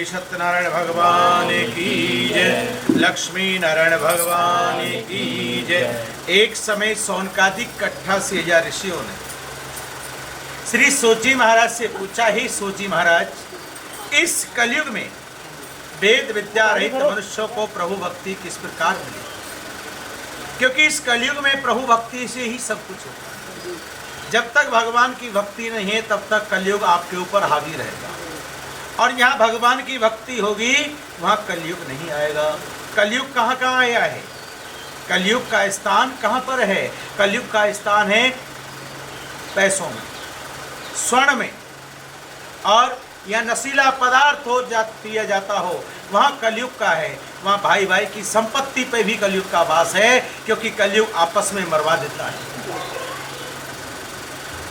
बोले सत्यनारायण भगवान की जय, लक्ष्मी नारायण भगवान की जय। एक समय सौनकादिक कट्ठा से 1000 ऋषियों ने श्री सोची महाराज से पूछा, ही सोची महाराज, इस कलयुग में वेद विद्या रहित मनुष्यों को प्रभु भक्ति किस प्रकार मिले? क्योंकि इस कलयुग में प्रभु भक्ति से ही सब कुछ होता है। जब तक भगवान की भक्ति नहीं है तब तक कलयुग आपके ऊपर हावी रहेगा, और यहाँ भगवान की भक्ति होगी वहाँ कलयुग नहीं आएगा। कलयुग कहाँ कहाँ आया है? कलयुग का स्थान कहाँ पर है? कलयुग का स्थान है पैसों में, स्वर्ण में, और या नशीला पदार्थ हो दिया जाता हो, वहाँ कलयुग का है। वहाँ भाई भाई की संपत्ति पे भी कलयुग का वास है, क्योंकि कलयुग आपस में मरवा देता है।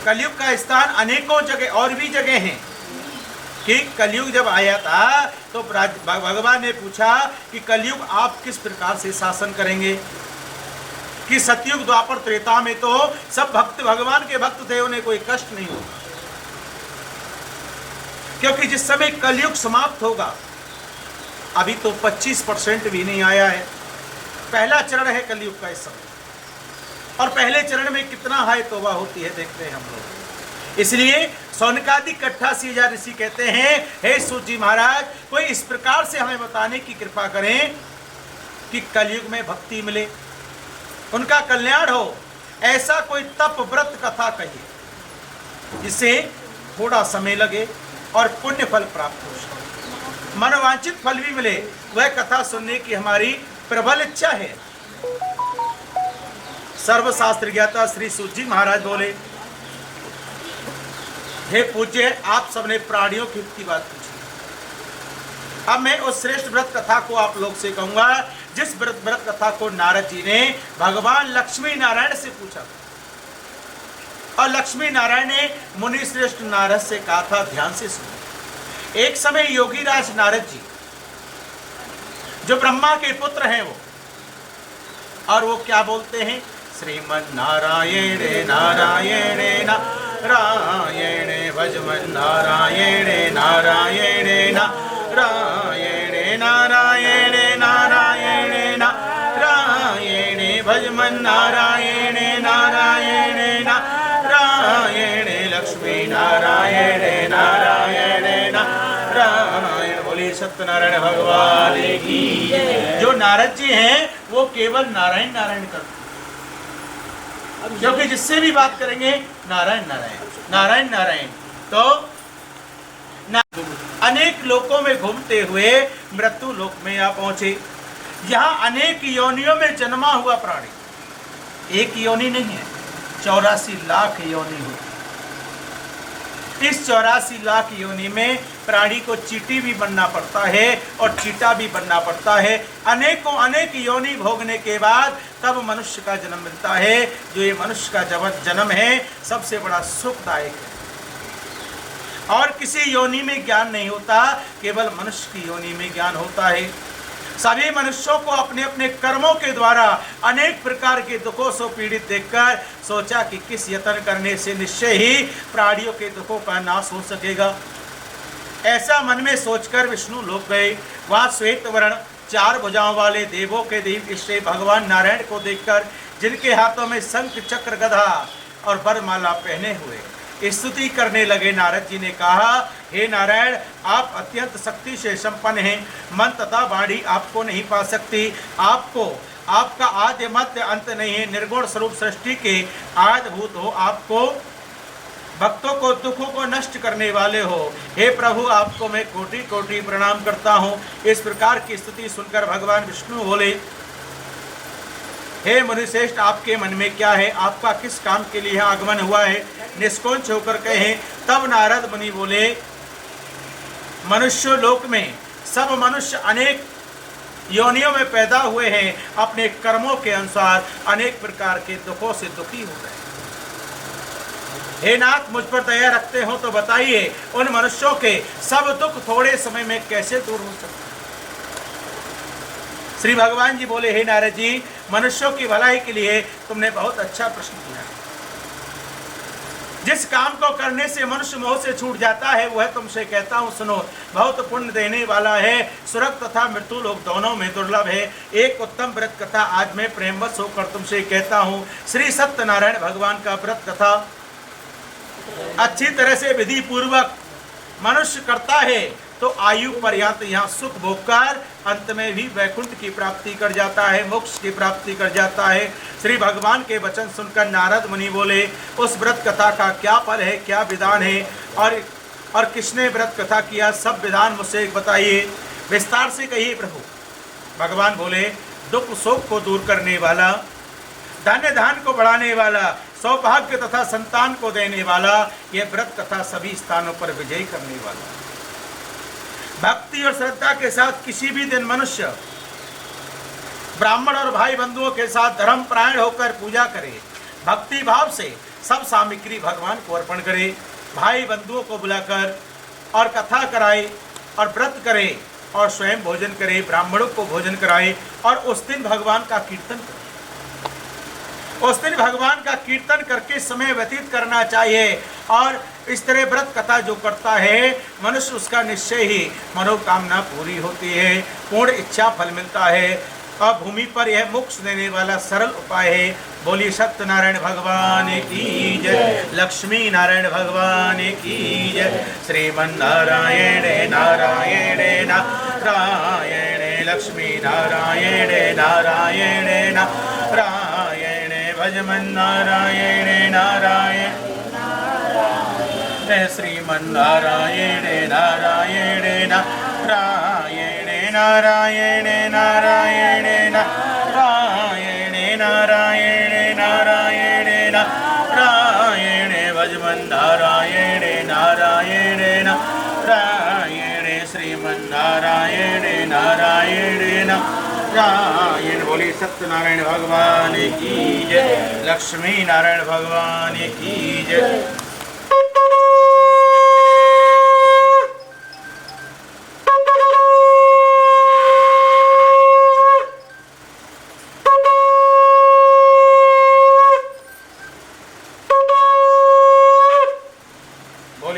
कलयुग का स्थान अनेकों जगह और भी जगह हैं कि कलयुग जब आया था तो भगवान ने पूछा कि कलयुग आप किस प्रकार से शासन करेंगे? कि सतयुग द्वापर त्रेता में तो सब भक्त भगवान के भक्त थे, उन्हें कोई कष्ट नहीं होगा, क्योंकि जिस समय कलयुग समाप्त होगा, अभी तो 25% भी नहीं आया है। पहला चरण है कलयुग का इस समय, और पहले चरण में कितना हाय तौबा होती है देखते हैं हम लोग। इसलिए सौनकादिक कट्ठा से 1000 ऋषि कहते हैं, हे सूत जी महाराज, कोई इस प्रकार से हमें बताने की कृपा करें कि कलयुग में भक्ति मिले, उनका कल्याण हो। ऐसा कोई तप व्रत कथा कहिए जिससे थोड़ा समय लगे और पुण्य फल प्राप्त हो सके, मनोवांछित फल भी मिले। वह कथा सुनने की हमारी प्रबल इच्छा है। सर्वशास्त्र ज्ञाता श्री सूत जी महाराज बोले, हे पूज्य, आप सबने प्राणियों के हित की बात पूछी। अब मैं उस श्रेष्ठ व्रत कथा को आप लोग से कहूंगा जिस व्रत कथा को नारद जी ने भगवान लक्ष्मी नारायण से पूछा, और लक्ष्मी नारायण ने मुनि श्रेष्ठ नारद से कहा था, ध्यान से सुनो। एक समय योगी राज नारद जी, जो ब्रह्मा के पुत्र हैं वो, और वो क्या बोलते हैं? श्रीमन नारायण नारायण नारायण भजमन नारायण नारायण नारायण नारायण नारायण नारायण भजमन नारायण नारायण नारायण लक्ष्मी नारायण नारायण नारायण। बोले सत्यनारायण भगवान की। जो नारद जी हैं वो केवल नारायण नारायण करते, क्योंकि जिससे भी बात करेंगे नारायण नारायण नारायण नारायण। तो अनेक लोकों में घूमते हुए मृत्यु लोक में आ पहुंचे। यहाँ अनेक योनियों में जन्मा हुआ प्राणी, एक योनि नहीं है, 84 लाख योनि होती। इस 84 लाख योनि में प्राणी को चींटी भी बनना पड़ता है और चीटा भी बनना पड़ता है। अनेकों अनेक योनि भोगने के बाद तब मनुष्य का जन्म मिलता है। जो ये मनुष्य का जन्म है सबसे बड़ा सुखदायक है, और किसी योनि में ज्ञान नहीं होता, केवल मनुष्य की योनि में ज्ञान होता है। सभी मनुष्यों को अपने अपने कर्मों के द्वारा अनेक प्रकार के दुखों से पीड़ित देखकर सोचा कि किस यत्न करने से निश्चय ही प्राणियों के दुखों का नाश हो सकेगा। ऐसा मन में सोचकर विष्णु लोक गए। वहाँ श्वेत वर्ण 4 भुजाओं वाले देवों के देव श्री भगवान नारायण को देखकर, जिनके हाथों में शंख चक्र गदा और वरमाला पहने हुए, स्तुति करने लगे। नारद जी ने कहा, हे नारायण, आप अत्यंत शक्ति से संपन्न हैं, मन तथा वाणी आपको नहीं पा सकती। आपका आद्य मध्य अंत नहीं है, निर्गुण स्वरूप सृष्टि के आदिभूत हो, आपको भक्तों को दुखों को नष्ट करने वाले हो। हे प्रभु, आपको मैं कोटि कोटि प्रणाम करता हूँ। इस प्रकार की स्तुति सुनकर भगवान विष्णु बोले, हे मुनिश्रेष्ठ, आपके मन में क्या है? आपका किस काम के लिए आगमन हुआ है? निष्कुंच होकर कहें। तब नारद मुनि बोले, मनुष्य लोक में सब मनुष्य अनेक योनियों में पैदा हुए हैं, अपने कर्मों के अनुसार अनेक प्रकार के दुखों से दुखी हो गए। हे नाथ, मुझ पर दया रखते हो तो बताइए, उन मनुष्यों के सब दुख थोड़े समय में कैसे दूर हो सकते? श्री भगवान जी बोले, हे नारद जी, मनुष्यों की भलाई के लिए तुमने बहुत अच्छा प्रश्न किया। जिस काम को करने से मनुष्य मोह से छूट जाता है वह तुमसे कहता हूँ सुनो, बहुत पुण्य देने वाला है, स्वर्ग तथा मृत्यु लोक दोनों में दुर्लभ है। एक उत्तम व्रत कथा आज मैं प्रेमवश होकर तुमसे कहता हूँ। श्री सत्यनारायण भगवान का व्रत कथा अच्छी तरह से विधि पूर्वक मनुष्य करता है तो आयु पर्यंत यहाँ सुख भोग कर अंत में भी वैकुंठ की प्राप्ति कर जाता है, मोक्ष की प्राप्ति कर जाता है। श्री भगवान के वचन सुनकर नारद मुनि बोले, उस व्रत कथा का क्या फल है, क्या विधान है और किसने व्रत कथा किया, सब विधान मुझसे बताइए, विस्तार से कहिए प्रभु। भगवान बोले, दुख शोक को दूर करने वाला, धन्य धान को बढ़ाने वाला, सौभाग्य तथा संतान को देने वाला, यह व्रत कथा सभी स्थानों पर विजय करने वाला। भक्ति और श्रद्धा के साथ किसी भी दिन मनुष्य ब्राह्मण और भाई बंधुओं के साथ धर्म परायण होकर पूजा करे, भक्ति भाव से सब सामग्री भगवान को अर्पण करे, भाई बंधुओं को बुलाकर और कथा कराए और व्रत करे और स्वयं भोजन करे, ब्राह्मणों को भोजन कराए और उस दिन भगवान का कीर्तन करे। उस दिन भगवान का कीर्तन करके समय व्यतीत करना चाहिए। और इस तरह व्रत कथा जो करता है मनुष्य, उसका निश्चय ही मनोकामना पूरी होती है, पूर्ण इच्छा फल मिलता है और भूमि पर यह मोक्ष देने वाला सरल उपाय है। बोलिए सत्यनारायण भगवान की जय, लक्ष्मी नारायण भगवान की जय। श्रीमन्नारायण नारायण नारायण, लक्ष्मी नारायण नारायण नारायण, भजमन नारायण नारायण, श्रीमन्नारायण नारायण नारायण, नारायण नारायण नारायण, नारायण नारायण नारायण, भजमन नारायण नारायण नारायण, श्रीमन्नारायण नारायण नारायण। बोली सत्यनारायण भगवान की जय, लक्ष्मी नारायण भगवान की जय।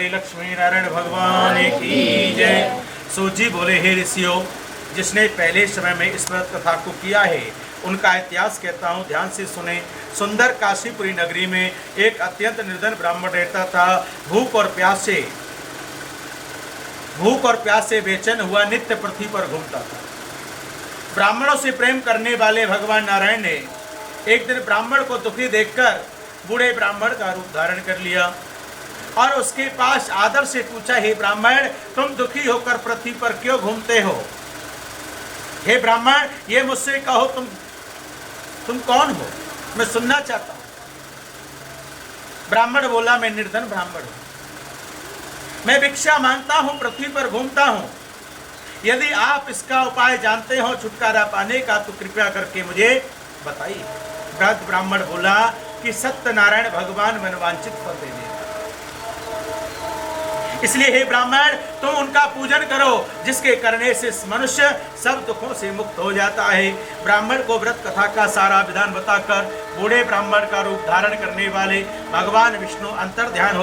लक्ष्मी नारायण भगवान की जय। सूजी बोले, हे ऋषियों, जिसने पहले समय में इस व्रत कथा को किया है उनका इतिहास कहता हूँ, ध्यान से सुने। सुंदर काशीपुरी नगरी में एक अत्यंत निर्धन ब्राह्मण रहता था। भूख और प्यास से बेचैन हुआ नित्य पृथ्वी पर घूमता था। ब्राह्मणों से प्रेम करने वाले भगवान नारायण ने एक दिन ब्राह्मण को दुखी देखकर बूढ़े ब्राह्मण का रूप धारण कर लिया और उसके पास आदर से पूछा, हे ब्राह्मण, तुम दुखी होकर पृथ्वी पर क्यों घूमते हो? हे ब्राह्मण, ये मुझसे कहो, तुम कौन हो? मैं सुनना चाहता हूं। ब्राह्मण बोला, मैं निर्धन ब्राह्मण हूं, मैं भिक्षा मांगता हूं, पृथ्वी पर घूमता हूं। यदि आप इसका उपाय जानते हो छुटकारा पाने का तो कृपया करके मुझे बताइए। वृद्ध ब्राह्मण बोला कि सत्यनारायण भगवान मनवांचित फल देने, इसलिए हे ब्राह्मण, तुम उनका पूजन करो, जिसके करने से मनुष्य सब दुखों से मुक्त हो जाता है। ब्राह्मण को व्रत कथा का सारा विधान बताकर बूढ़े ब्राह्मण का रूप धारण करने वाले भगवान विष्णु अंतर्ध्यान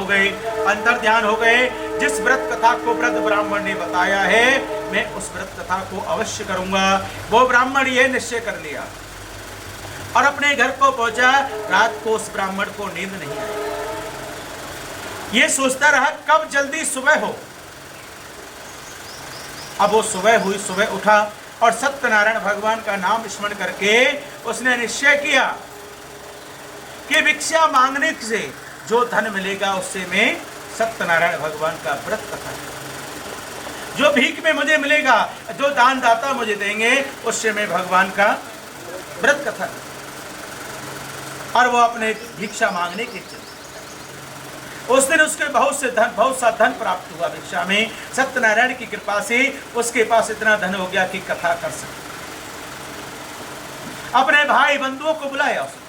हो गए। जिस व्रत कथा को वृद्ध ब्राह्मण ने बताया है, मैं उस व्रत कथा को अवश्य करूंगा। वो ब्राह्मण ये निश्चय कर लिया और अपने घर को पहुंचा। रात को उस ब्राह्मण को नींद नहीं आई। ये सोचता रहा कब जल्दी सुबह हो। अब वो सुबह हुई, सुबह उठा और सत्यनारायण भगवान का नाम स्मरण करके उसने निश्चय किया कि भिक्षा मांगने से जो धन मिलेगा उससे मैं सत्यनारायण भगवान का व्रत कथा, जो भीख में मुझे मिलेगा, जो दान दाता मुझे देंगे, उससे मैं भगवान का व्रत कथा। और वो अपने भिक्षा मांगने के चले। उस दिन उसके बहुत सा धन प्राप्त हुआ भिक्षा में। सत्यनारायण की कृपा से उसके पास इतना धन हो गया कि कथा कर सके। अपने भाई बंधुओं को बुलाया उसने,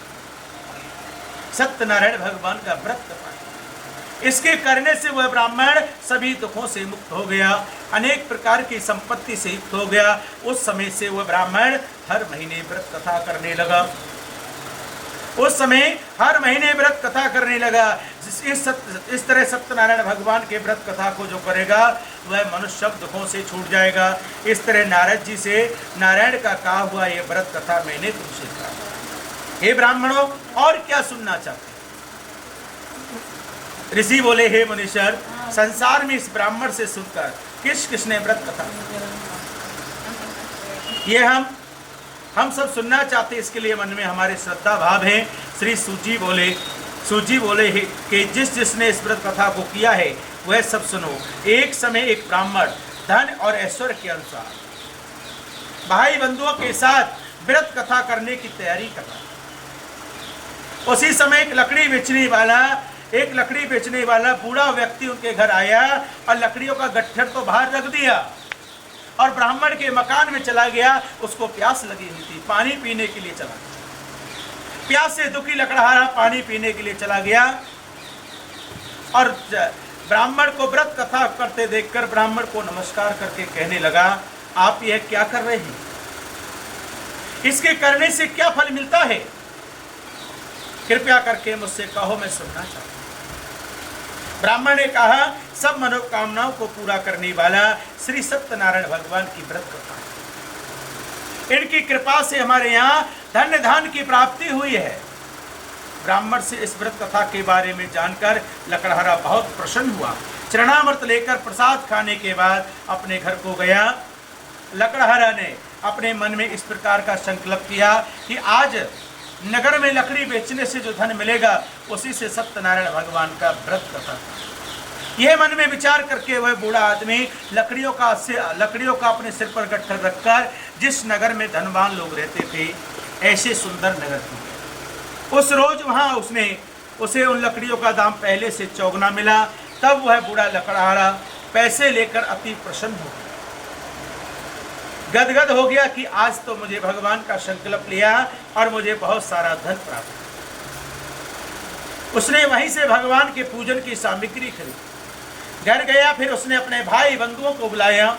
सत्यनारायण भगवान का व्रत करवाया। इसके करने से वह ब्राह्मण सभी दुखों से मुक्त हो गया, अनेक प्रकार की संपत्ति से युक्त हो गया। उस समय से वह ब्राह्मण हर महीने व्रत कथा करने लगा। उस समय हर महीने व्रत कथा करने लगा। इस तरह सत्यनारायण भगवान के व्रत कथा को जो करेगा वह मनुष्य सब दुखों से छूट जाएगा। इस तरह नारद जी से नारायण का कहा हुआ ये व्रत कथा मैंने तुमसे कहा। हे ब्राह्मणों, और क्या सुनना चाहते? ऋषि बोले, हे मुनीश्वर, संसार में इस ब्राह्मण से सुनकर किसने व्रत कथा ये हम सब सुनना चाहते, इसके लिए मन में हमारे श्रद्धा भाव है। श्री सूजी बोले कि जिसने इस व्रत कथा को किया है वह सब सुनो। एक समय एक ब्राह्मण धन और ऐश्वर्य के अनुसार भाई बंधुओं के साथ व्रत कथा करने की तैयारी कर रहा। उसी समय एक लकड़ी बेचने वाला बूढ़ा व्यक्ति उनके घर आया और लकड़ियों का गट्ठर तो बाहर रख दिया और ब्राह्मण के मकान में चला गया। उसको प्यास लगी हुई थी, पानी पीने के लिए चला गया। प्यास से दुखी लकड़हारा पानी पीने के लिए चला गया और ब्राह्मण को व्रत कथा करते देखकर ब्राह्मण को नमस्कार करके कहने लगा, आप यह क्या कर रहे हैं? इसके करने से क्या फल मिलता है? कृपया करके मुझसे कहो, मैं सुनना चाहता हूं। ब्राह्मण ने कहा, सब मनोकामनाओं को पूरा करने वाला श्री सत्यनारायण भगवान की व्रत कथा, इनकी कृपा से हमारे यहाँ धन्य धान की प्राप्ति हुई है। ब्राह्मण से इस व्रत कथा के बारे में जानकर लकड़हारा बहुत प्रसन्न हुआ। चरणामृत लेकर प्रसाद खाने के बाद अपने घर को गया। लकड़हारा ने अपने मन में इस प्रकार का संकल्प किया कि आज नगर में लकड़ी बेचने से जो धन मिलेगा उसी से सत्यनारायण भगवान का व्रत कथा। यह मन में विचार करके वह बूढ़ा आदमी लकड़ियों का अपने सिर पर गट्ठर रखकर जिस नगर में धनवान लोग रहते थे ऐसे सुंदर नगर की उस रोज वहां उसे उन लकड़ियों का दाम पहले से चौगुना मिला। तब वह बूढ़ा लकड़हारा पैसे लेकर अति प्रसन्न हो गया, गदगद हो गया कि आज तो मुझे भगवान का संकल्प लिया और मुझे बहुत सारा धन प्राप्त। उसने वहीं से भगवान के पूजन की सामग्री खरीदी, घर गया। फिर उसने अपने भाई बंधुओं को बुलाया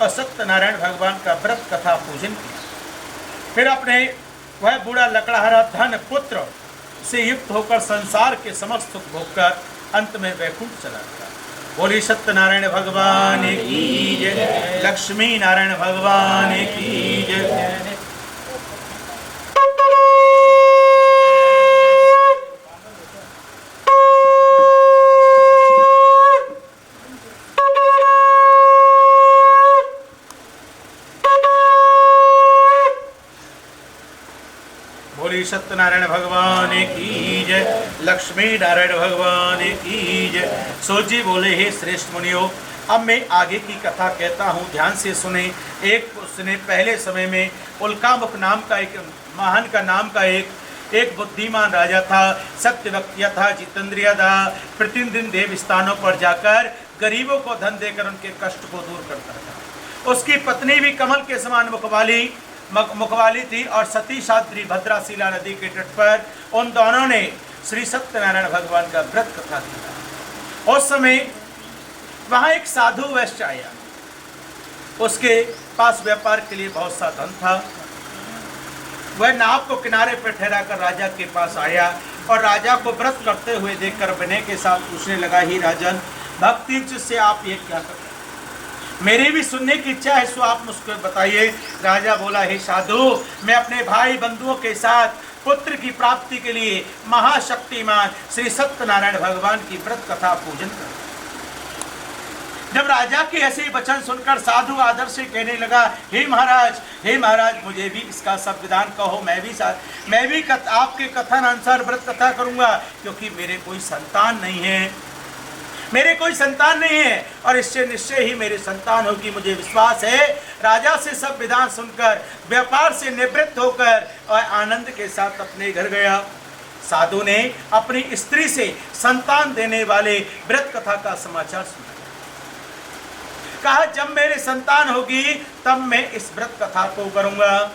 और सत्यनारायण भगवान का व्रत कथा पूजन किया। फिर अपने वह बूढ़ा लकड़हारा धन पुत्र से युक्त होकर संसार के समस्त सुख भोगकर अंत में वैकुंठ चला गया। बोली सत्यनारायण भगवान की जय, लक्ष्मी नारायण भगवान की जय। बोली सत्यनारायण भगवान की जय, लक्ष्मी नारायण भगवान की जय। सोची बोले, हे श्रेष्ठ मुनियों, अब मैं आगे की कथा कहता हूँ, ध्यान से सुने। उसने पहले समय में उल्कामुख नाम का एक बुद्धिमान राजा था, सत्यवक्त्या था, जितेंद्रिय था। प्रतिदिन देव स्थानों पर जाकर गरीबों को धन देकर उनके कष्ट को दूर करता था। उसकी पत्नी भी कमल के समान मुखवाली थी और सती साध्वी भद्राशिला नदी के तट पर उन दोनों ने श्री सत्यनारायण भगवान का व्रत कथा किया। उस समय वहां एक साधु वैश्य आया। उसके पास व्यापार के लिए बहुत सा धन था। वह नाव को किनारे पर ठहरा कर राजा के पास आया और राजा को व्रत करते हुए देखकर विनय के साथ पूछने लगा, ही राजन, भक्ति से आप ये क्या करते? मेरी भी सुनने की इच्छा है, सो आप मुझको बताइए। राजा बोला, हे साधु, मैं अपने भाई बंधुओं के साथ पुत्र की प्राप्ति के लिए महाशक्तिमान श्री सत्यनारायण भगवान की व्रत कथा पूजन कर। जब राजा के ऐसे वचन सुनकर साधु आदर से कहने लगा, हे महाराज, मुझे भी इसका संविधान कहो, मैं भी आपके कथन अनुसार व्रत कथा करूंगा, क्योंकि मेरे कोई संतान नहीं है और इससे निश्चय ही मेरी संतान होगी, मुझे विश्वास है। राजा से सब विधान सुनकर व्यापार से निवृत्त होकर और आनंद के साथ अपने घर गया। साधु ने अपनी स्त्री से संतान देने वाले व्रत कथा का समाचार सुना। कहा, जब मेरी संतान होगी तब मैं इस व्रत कथा को करूंगा।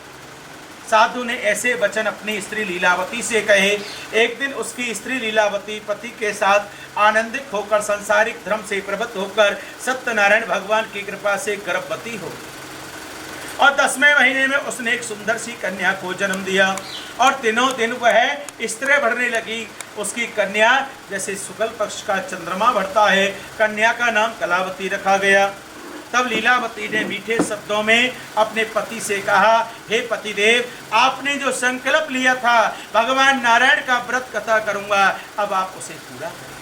साधु ने ऐसे वचन अपनी स्त्री लीलावती से कहे। एक दिन उसकी स्त्री लीलावती पति के साथ आनंदित होकर सांसारिक धर्म से प्रवृत्त होकर सत्यनारायण भगवान की कृपा से गर्भवती हो गई। और 10वें महीने में उसने एक सुंदर सी कन्या को जन्म दिया और दिनों दिन वह स्त्री बढ़ने लगी। उसकी कन्या जैसे शुक्ल पक्ष का चंद्रमा बढ़ता है, कन्या का नाम कलावती रखा गया। तब लीलावती ने मीठे शब्दों में अपने पति से कहा, हे पतिदेव, आपने जो संकल्प लिया था भगवान नारायण का व्रत कथा करूंगा, अब आप उसे पूरा करें,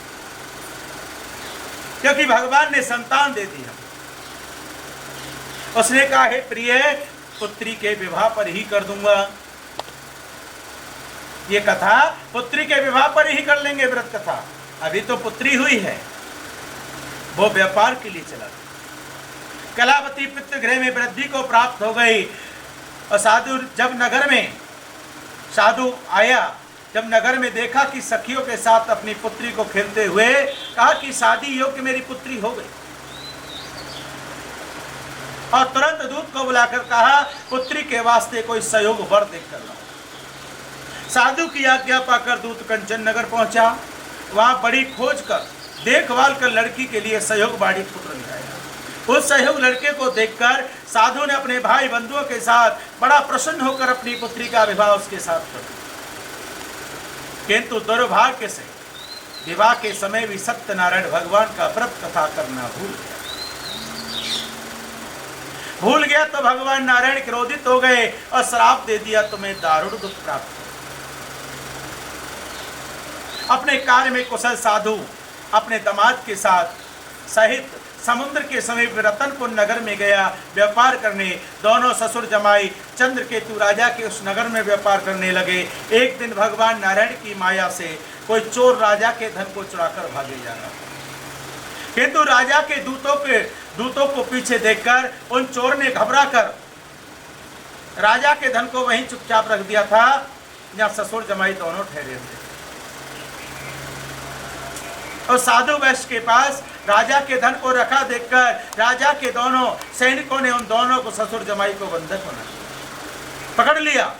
क्योंकि भगवान ने संतान दे दिया। उसने कहा, हे प्रिय, पुत्री के विवाह पर ही कर दूंगा। ये कथा पुत्री के विवाह पर ही कर लेंगे, व्रत कथा। अभी तो पुत्री हुई है, वो व्यापार के लिए चला गया। कलावती पितृगृह में वृद्धि को प्राप्त हो गई। और साधु जब नगर में साधु आया, जब नगर में देखा कि सखियों के साथ अपनी पुत्री को खेलते हुए, कहा कि शादी योग्य मेरी पुत्री हो गई। और तुरंत दूत को बुलाकर कहा, पुत्री के वास्ते कोई सहयोग वर देख कर लाओ। साधु की आज्ञा पाकर दूत कंचन नगर पहुंचा। वहां बड़ी खोज कर देखभाल कर लड़की के लिए सहयोग बाड़ी पुत्र ले आया। उस सहयोग लड़के को देखकर साधु ने अपने भाई बंधुओं के साथ बड़ा प्रसन्न होकर अपनी पुत्री का विवाह उसके साथ कर दिया। किंतु दुर्भाग्य से विवाह के समय भी सत्यनारायण भगवान का व्रत कथा करना भूल गया तो भगवान नारायण क्रोधित हो गए और श्राप दे दिया, तुम्हें दारुण दुख प्राप्त हो। अपने कार्य में कुशल साधु अपने दामाद के साथ सहित समुद्र के समीप रतनपुर नगर में गया व्यापार करने। दोनों ससुर जमाई चंद्रकेतु राजा के उस नगर में व्यापार करने लगे। एक दिन भगवान नारायण की माया से कोई चोर राजा के धन को चुराकर भागे जा रहा, किंतु राजा के दूतों को पीछे देखकर उन चोर ने घबरा कर राजा के धन को वहीं चुपचाप रख दिया था जहां ससुर जमाई दोनों ठहरे थे। और साधु वैश्य के पास राजा के धन को रखा देखकर राजा के दोनों सैनिकों ने उन दोनों को ससुर जमाई को बंधक बना पकड़ लिया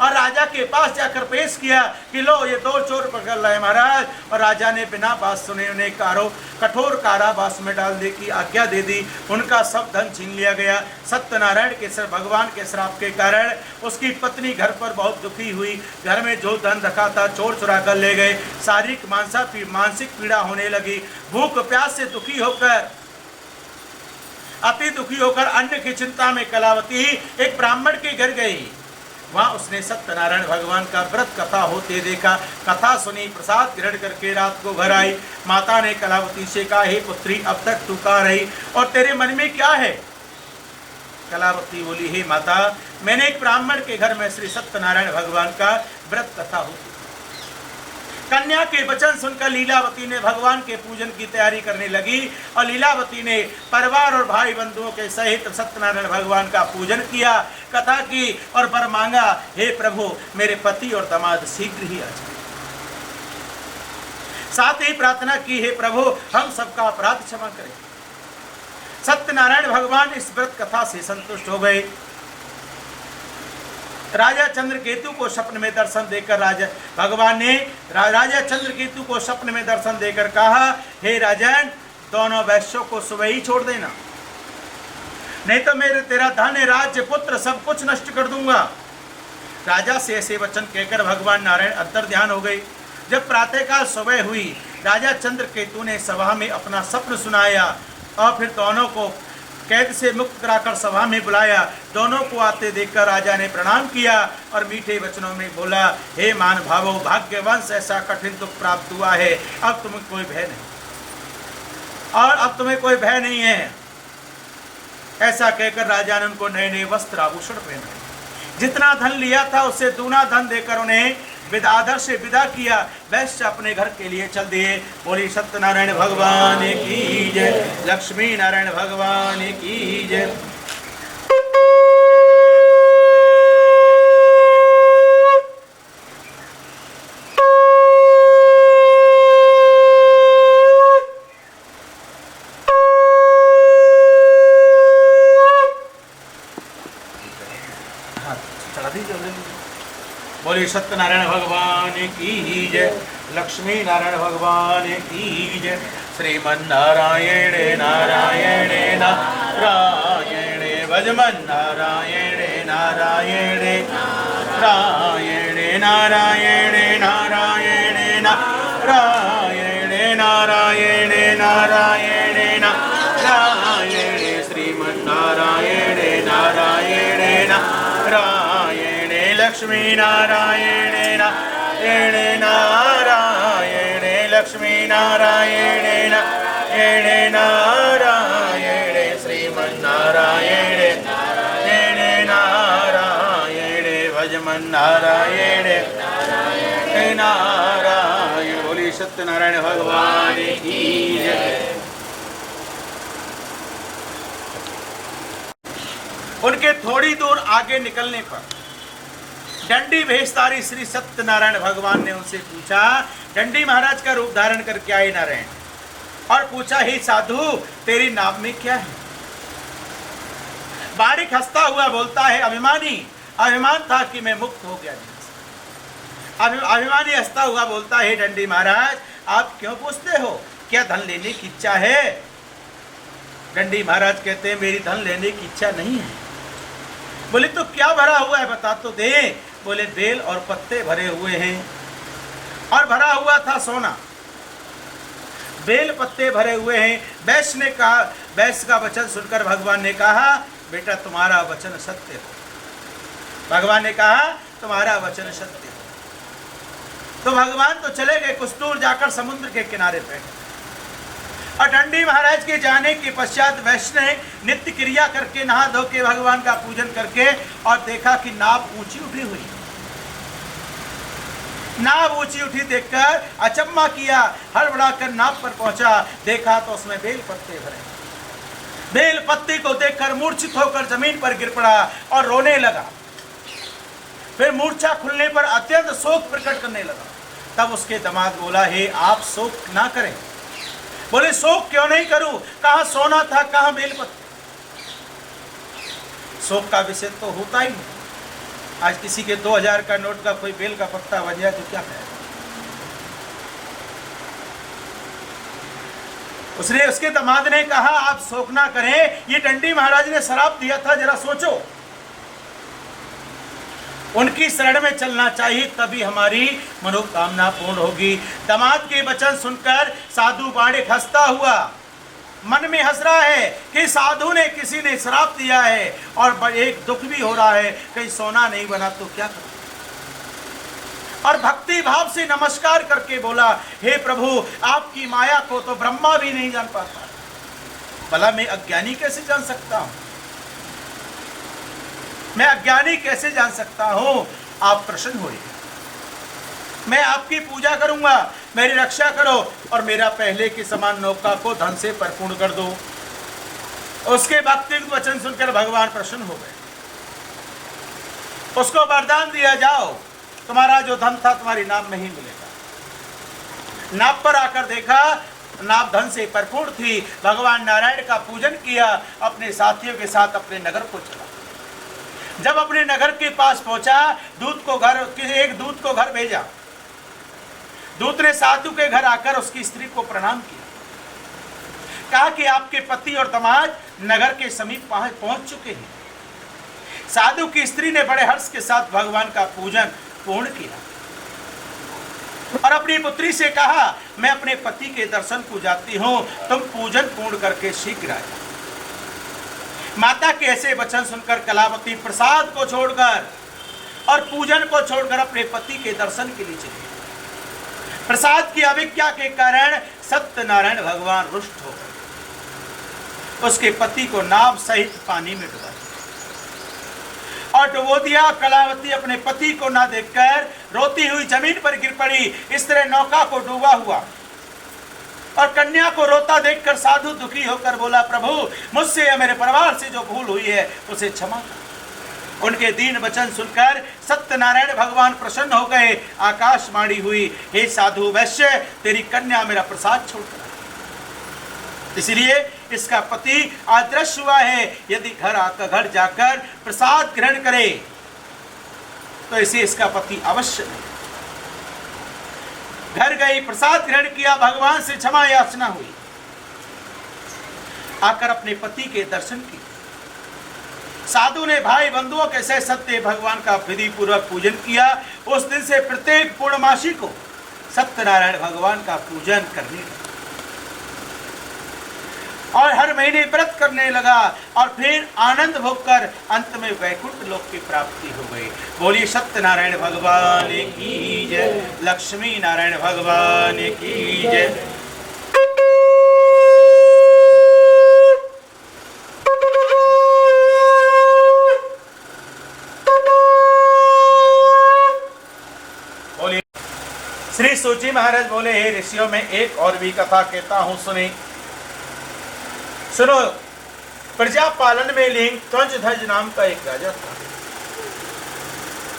और राजा के पास जाकर पेश किया कि लो ये दो चोर पकड़ लाए महाराज। और राजा ने बिना बात सुने उन्हें कठोर कारावास में डालने की आज्ञा दे दी। उनका सब धन छीन लिया गया। सत्यनारायण के भगवान के श्राप के कारण उसकी पत्नी घर पर बहुत दुखी हुई। घर में जो धन रखा था चोर चुरा कर ले गए। शारीरिक मानसिक पीड़ा होने लगी। भूख प्यास से दुखी होकर अति दुखी होकर अन्न की चिंता में कलावती एक ब्राह्मण के घर गई। वहां उसने सत्यनारायण भगवान का व्रत कथा होते देखा। कथा सुनी, प्रसाद ग्रहण करके रात को घर आई। माता ने कलावती से कहा, हे पुत्री, अब तक तू कहाँ रही और तेरे मन में क्या है? कलावती बोली, हे माता, मैंने एक ब्राह्मण के घर में श्री सत्यनारायण भगवान का व्रत कथा होती। कन्या के वचन सुनकर लीलावती ने भगवान के पूजन की तैयारी करने लगी और लीलावती ने परिवार और भाई बंधुओं के सहित सत्यनारायण भगवान का पूजन किया, कथा की और वर मांगा, हे प्रभु, मेरे पति और दामाद शीघ्र ही आ जाए। साथ ही प्रार्थना की, हे प्रभु, हम सबका अपराध क्षमा करें। सत्यनारायण भगवान इस व्रत कथा से संतुष्ट हो गए। राजा चंद्रकेतु को स्वप्न में दर्शन देकर भगवान ने राजा चंद्रकेतु को स्वप्न में दर्शन देकर कहा, हे राजन, दोनों वैश्यों को सुबह ही छोड़ देना, नहीं तो मेरे तेरा धन, राज्य, पुत्र सब कुछ नष्ट कर दूंगा। राजा से ऐसे वचन कहकर भगवान नारायण अंतर्ध्यान हो गए। जब प्रातःकाल सुबह हुई, राजा चंद्रकेतु ने सभा में अपना स्वप्न सुनाया और फिर दोनों को कैद से मुक्त कराकर सभा में बुलाया। दोनों को आते देखकर राजा ने प्रणाम किया और मीठे वचनों में बोला, हे मान भावो, भाग्यवंश ऐसा कठिन दुख प्राप्त हुआ है, अब तुम्हें कोई भय नहीं है। ऐसा कहकर राजा ने उनको नए नए वस्त्र आभूषण पहनाए। जितना धन लिया था उससे दूना धन देकर उन्हें आदर से विदा किया। वैश्य अपने घर के लिए चल दिए। बोली सत्यनारायण भगवान की जय, लक्ष्मी नारायण भगवान की जय। बोली सत्यनारायण भगवान की जय, लक्ष्मी नारायण भगवान की जय। श्रीमन्नारायण नारायण नारायण भजमन नारायणे नारायणे नारायणे नारायणे नारायणे नारायणे नारायणे नारायणे नारायणे श्रीमन्नारायणे नारायणे नारायणे लक्ष्मी नारायणे नारायणे नारायणे लक्ष्मी नारायणे नारायणे नारायणे श्रीमन्नारायणे नारायणे नारायणे भजमन नारायणे नारायण। बोली सत्यनारायण भगवान की जय। उनके थोड़ी दूर आगे निकलने पर डंडी भेषधारी श्री सत्यनारायण भगवान ने उनसे पूछा, डंडी महाराज का रूप धारण करके आए नारायण, और पूछा, ही साधु तेरी नाम में क्या है? बारिक हंसता हुआ बोलता है, अभिमानी, अभिमान था कि मैं मुक्त हो गया। अभिमानी हंसता हुआ बोलता है, डंडी महाराज आप क्यों पूछते हो, क्या धन लेने की इच्छा है? डंडी महाराज कहते हैं, मेरी धन लेने की इच्छा नहीं है। बोले तो क्या भरा हुआ है, बता तो दे। बोले बेल और पत्ते भरे हुए हैं, और भरा हुआ था सोना। बेल पत्ते भरे हुए हैं। वैश्य ने कहा, वैश्य का वचन सुनकर भगवान ने कहा, बेटा तुम्हारा वचन सत्य हो। भगवान ने कहा तुम्हारा वचन सत्य हो। तो भगवान तो चले गए, कुछ दूर जाकर समुद्र के किनारे बैठे, और डंडी महाराज के जाने के पश्चात वैश्य ने नित्य क्रिया करके नहा धो के भगवान का पूजन करके, और देखा कि नाव ऊंची उठी हुई। नाव ऊंची उठी देखकर अचम्मा किया, हड़बड़ाकर नाव पर पहुंचा, देखा तो उसमें बेल पत्ते भरे। बेल पत्ते को देखकर मूर्छित होकर जमीन पर गिर पड़ा और रोने लगा। फिर मूर्छा खुलने पर अत्यंत शोक प्रकट करने लगा। तब उसके दामाद बोला, हे आप शोक ना करें। बोले शोक क्यों नहीं करूं, कहां सोना था, कहां बेल पत्ते। शोक का विषय तो होता ही नहीं। आज किसी के 2000 का नोट का कोई बेल का पत्ता बच जाए तो क्या करेगा। उसने, उसके दामाद ने कहा, आप शोक ना करें, ये डंडी महाराज ने श्राप दिया था, जरा सोचो। उनकी शरण में चलना चाहिए, तभी हमारी मनोकामना पूर्ण होगी। दामाद के वचन सुनकर साधु बाणिक हंसता हुआ मन में हंस रहा है कि साधु ने, किसी ने श्राप दिया है, और एक दुख भी हो रहा है, कहीं सोना नहीं बना तो क्या करूं। और भक्ति भाव से नमस्कार करके बोला, हे प्रभु आपकी माया को तो ब्रह्मा भी नहीं जान पाता, भला मैं अज्ञानी कैसे जान सकता हूं, मैं अज्ञानी कैसे जान सकता हूं। आप प्रसन्न होइए, मैं आपकी पूजा करूंगा, मेरी रक्षा करो, और मेरा पहले के समान नौका को धन से परिपूर्ण कर दो। उसके भक्ति वचन सुनकर भगवान प्रसन्न हो गए। उसको वरदान दिया, जाओ तुम्हारा जो धन था तुम्हारी नाव में ही मिलेगा। नाव पर आकर देखा, नाव धन से परिपूर्ण थी। भगवान नारायण का पूजन किया, अपने साथियों के साथ अपने नगर को चला। जब अपने नगर के पास पहुंचा, एक दूत को घर भेजा। दूत ने साधु के घर आकर उसकी स्त्री को प्रणाम किया, कहा कि आपके पति और दामाद नगर के समीप पहुंच चुके हैं। साधु की स्त्री ने बड़े हर्ष के साथ भगवान का पूजन पूर्ण किया, और अपनी पुत्री से कहा, मैं अपने पति के दर्शन को जाती हूं, तुम पूजन पूर्ण करके शीघ्र आए। माता के ऐसे वचन सुनकर कलावती प्रसाद को छोड़कर और पूजन को छोड़कर अपने पति के दर्शन के लिए चली। प्रसाद की अविज्ञा के कारण सत्यनारायण भगवान रुष्ट हो गए। उसके पति को नाव सहित पानी में डुबा और डुबो दिया। कलावती अपने पति को ना देखकर रोती हुई जमीन पर गिर पड़ी। इस तरह नौका को डूबा हुआ और कन्या को रोता देखकर साधु दुखी होकर बोला, प्रभु मुझसे या मेरे परिवार से जो भूल हुई है उसे क्षमा कर। उनके दीन वचन सुनकर सत्यनारायण भगवान प्रसन्न हो गए। आकाशवाणी हुई, हे साधु वैश्य, तेरी कन्या मेरा प्रसाद छोड़कर, इसलिए इसका पति अदृश्य हुआ है। यदि घर जाकर प्रसाद ग्रहण करे तो इसे इसका पति अवश्य नहीं। घर गई, प्रसाद ग्रहण किया, भगवान से क्षमा याचना हुई। आकर अपने पति के दर्शन किए। साधु ने भाई बंधुओं के सह सत्य भगवान का विधि पूर्वक पूजन किया। उस दिन से प्रत्येक पूर्णमासी को सत्यनारायण भगवान का पूजन करने लगा और हर महीने व्रत करने लगा और फिर आनंद भोग कर अंत में वैकुंठ लोक की प्राप्ति हो गई। बोलिए सत्यनारायण भगवान की जय, लक्ष्मी नारायण भगवान की जय। श्री सूची महाराज बोले, हे ऋषियों में एक और भी कथा कहता हूं, सुनो। प्रजा पालन में लिंग त्वंजध्वज नाम का एक राजा था।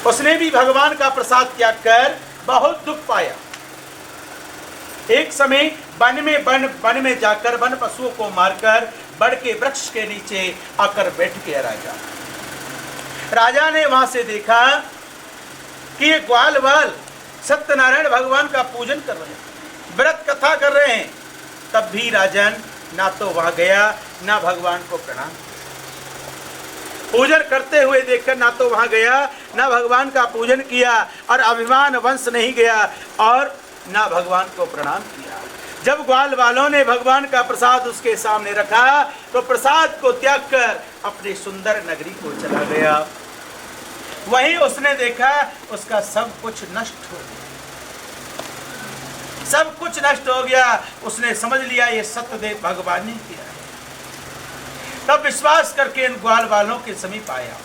उसने भी भगवान का प्रसाद त्याग कर बहुत दुख पाया। एक समय वन में जाकर वन पशुओं को मारकर बड़ के वृक्ष के नीचे आकर बैठ गया राजा ने वहां से देखा कि ये ग्वाल वाल सत्यनारायण भगवान का पूजन कर रहे हैं, व्रत कथा कर रहे हैं। तब भी राजन ना तो वहां गया ना भगवान को प्रणाम। पूजन करते हुए देखकर ना तो वहां गया ना भगवान का पूजन किया और अभिमान वंश नहीं गया और ना भगवान को प्रणाम किया। जब ग्वाल वालों ने भगवान का प्रसाद उसके सामने रखा तो प्रसाद को त्याग कर अपनी सुंदर नगरी को चला गया। वहीं उसने देखा उसका सब कुछ नष्ट हो गया, सब कुछ नष्ट हो गया। उसने समझ लिया ये सत्यदेव भगवान ने किया है। तब विश्वास करके इन ग्वाल वालों के समीप आया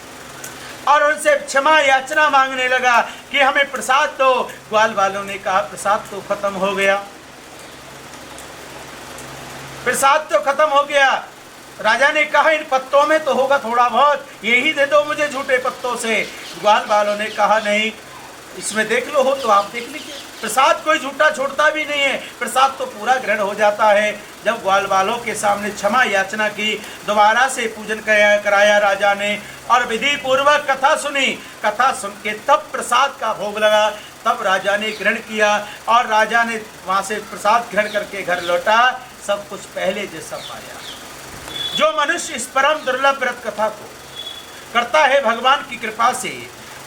और उनसे क्षमा याचना मांगने लगा कि हमें प्रसाद दो। ग्वाल वालों ने कहा प्रसाद तो खत्म हो गया, प्रसाद तो खत्म हो गया। राजा ने कहा इन पत्तों में तो होगा थोड़ा बहुत, यही दे दो मुझे झूठे पत्तों से। ग्वाल वालों ने कहा नहीं, इसमें देख लो हो तो आप देख लीजिए, प्रसाद कोई झूठा छोड़ता भी नहीं है, प्रसाद तो पूरा ग्रहण हो जाता है। जब ग्वाल वालों के सामने क्षमा याचना की, दोबारा से पूजन कराया राजा ने और विधि पूर्वक कथा सुनी। कथा सुन के तब प्रसाद का भोग लगा, तब राजा ने ग्रहण किया और राजा ने वहाँ से प्रसाद ग्रहण करके घर लौटा। सब कुछ पहले जैसा पाया। जो मनुष्य इस परम दुर्लभ व्रत कथा को करता है भगवान की कृपा से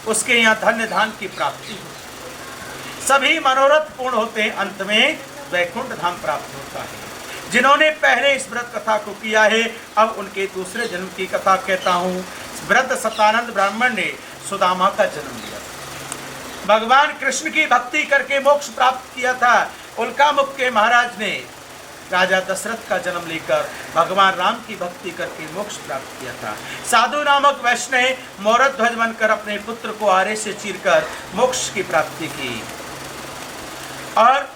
उसके यहाँ धन्य धाम की प्राप्ति होती, सभी मनोरथ पूर्ण होते हैं, अंत में वैकुंठ धाम प्राप्त होता है। जिन्होंने पहले इस व्रत कथा को किया है अब उनके दूसरे जन्म की कथा कहता हूँ। व्रत सतानंद ब्राह्मण ने सुदामा का जन्म लिया। भगवान कृष्ण की भक्ति करके मोक्ष प्राप्त किया था। उल्कामुख के महाराज ने राजा दशरथ का जन्म लेकर भगवान राम की भक्ति करके मोक्ष प्राप्त किया था। साधु नामक वैष्णव ने मोरत ध्वज बनकर अपने पुत्र को आरे से चीरकर मोक्ष की प्राप्ति की और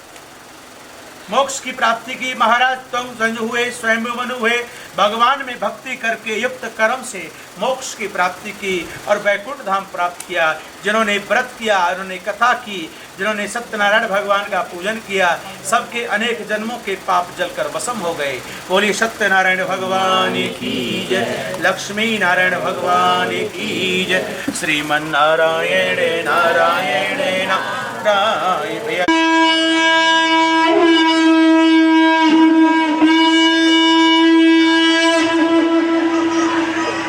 मोक्ष की प्राप्ति की। महाराज त्वंग हुए, स्वयं हुए, भगवान में भक्ति करके युक्त कर्म से मोक्ष की प्राप्ति की और वैकुंठ धाम प्राप्त किया। जिन्होंने व्रत किया, उन्होंने कथा की, जिन्होंने सत्यनारायण भगवान का पूजन किया, सबके अनेक जन्मों के पाप जलकर भस्म हो गए। बोलिए सत्यनारायण भगवान की जय, लक्ष्मी नारायण भगवान की जय। श्रीमन नारायण नारायण नारायण।